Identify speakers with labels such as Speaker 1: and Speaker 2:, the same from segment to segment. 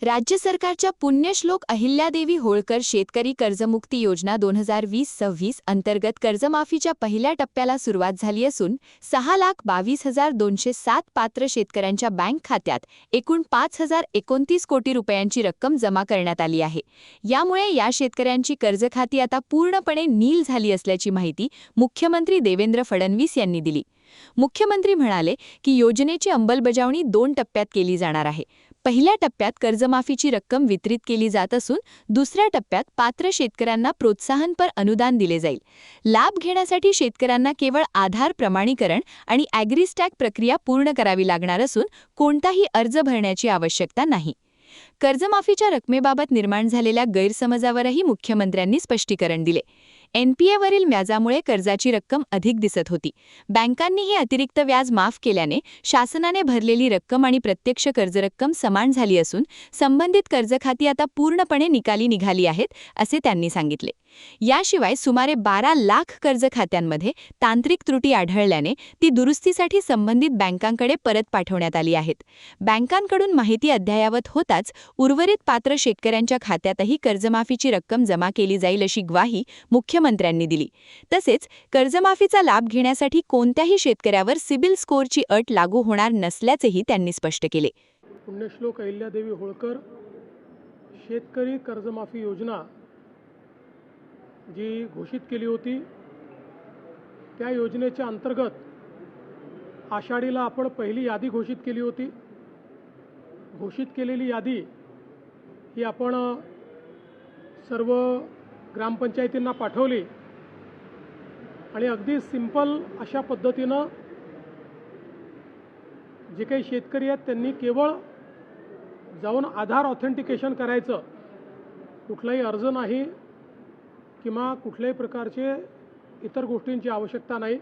Speaker 1: राज्य सरकारच्या पुण्यश्लोक अहिल्यादेवी होळकर शेतकरी कर्जमुक्ती योजना 2020-26 अंतर्गत कर्जमाफीच्या पहिल्या टप्प्याला सुरुवात झाली असून 6,22,207 पात्र शेतकऱ्यांच्या बँक खात्यात एकूण 5,029 कोटी रुपयांची रक्कम जमा करण्यात आली आहे। यामुळे या शेतकऱ्यांची कर्जखाती आता पूर्णपणे नील झाली असल्याची माहिती मुख्यमंत्री देवेंद्र फडणवीस यांनी दिली। मुख्यमंत्री म्हणाले की योजनेची अंमलबजावणी 2 टप्प्यात केली जाणार आहे। पहिल्या टप्प्यात कर्जमाफीची रक्कम वितरित केली जात असून दुसऱ्या टप्प्यात पात्र शेतकऱ्यांना प्रोत्साहनपर अनुदान दिले जाईल। लाभ घेण्यासाठी शेतकऱ्यांना केवळ आधार प्रमाणीकरण आणि ॲग्रीस्टॅग प्रक्रिया पूर्ण करावी लागणार असून कोणताही अर्ज भरण्याची आवश्यकता नाही। कर्जमाफीच्या रकमेबाबत निर्माण झालेल्या गैरसमजावरही मुख्यमंत्र्यांनी स्पष्टीकरण दिले। NPA-वरील व्याजामुळे कर्जाची रक्कम अधिक दिसत होती। बँकांनी हे अतिरिक्त व्याज माफ केल्याने शासनाने भरलेली रक्कम आणि प्रत्यक्ष कर्ज रक्कम समान झाली असून संबंधित कर्जखाती आता पूर्णपणे निकाली निघाली आहेत, असे त्यांनी सांगितले। याशिवाय सुमारे 12 लाख कर्ज खात्यांमध्ये तांत्रिक त्रुटी आढळल्याने ती दुरुस्तीसाठी संबंधित बँकांकडे परत पाठवण्यात आली आहेत। बँकांकडून माहिती अद्ययावत होताच उर्वरित पात्र शेतकऱ्यांच्या खात्यातही कर्जमाफीची रक्कम जमा केली जाईल अशी ग्वाही मुख्यमंत्र्यांनी दिली। तसेच कर्जमाफीचा लाभ घेण्यासाठी कोणत्याही शेतकऱ्यावर सिबिल स्कोअरची अट लागू होणार नसल्याचेही त्यांनी स्पष्ट केले।
Speaker 2: पुण्यश्लोक अहिल्यादेवी होळकर शेतकरी कर्जमाफी योजना जी घोषित केली होती, त्या योजनेच्या अंतर्गत आषाढीला आपण पहिली यादी घोषित केली होती। घोषित केलेली यादी ही आपण सर्व ग्रामपंचायतींना पाठवली आणि अगदी सिंपल अशा पद्धतीनं जे काही शेतकरी आहेत त्यांनी केवळ जाऊन आधार ऑथेंटिकेशन करायचं, कुठलाही अर्ज नाही किंवा कुठल्याही प्रकारचे इतर गोष्टींची आवश्यकता नाही।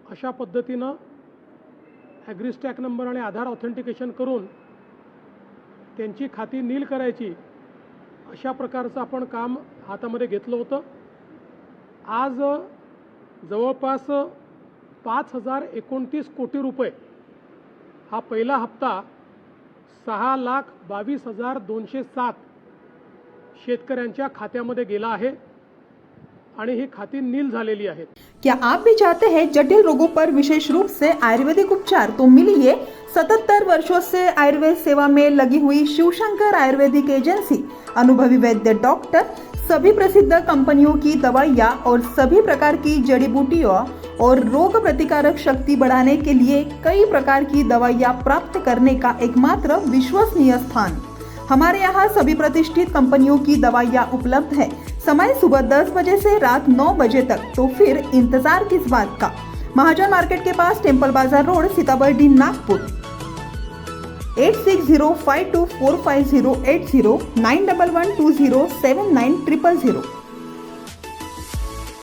Speaker 2: अशा पद्धतीनं ॲग्रीस्टॅग नंबर आणि आधार ऑथेंटिकेशन करून त्यांची खाती नील करायची, अशा प्रकारचं आपण काम हातामध्ये घेतलं होतं। आज जवळपास 5,029 कोटी रुपये हा पहिला हप्ता 6,22,207 शेतकऱ्यांच्या खात्यामध्ये गेला आहे आणि ही खाती नील झालेली आहेत।
Speaker 3: क्या आप भी चाहते हैं जटिल रोगों पर विशेष रूप से आयुर्वेदिक उपचार? तो मिलिए 77 वर्षों से आयुर्वेद सेवा में लगी हुई शिवशंकर आयुर्वेदिक एजेंसी। अनुभवी वैद्य डॉक्टर, सभी प्रसिद्ध कंपनियों की दवाइयाँ और सभी प्रकार की जड़ी बूटियों और रोग प्रतिकारक शक्ति बढ़ाने के लिए कई प्रकार की दवाइयाँ प्राप्त करने का एकमात्र विश्वसनीय स्थान। हमारे यहाँ सभी प्रतिष्ठित कंपनियों की दवाइयाँ उपलब्ध है। समय सुबह 10 बजे से रात 9 बजे तक, तो फिर इंतजार किस बात का। महाजन मार्केट के पास टेम्पल बाजार रोड, सीताबर्डी, नागपुर। 8605245080 9112079000।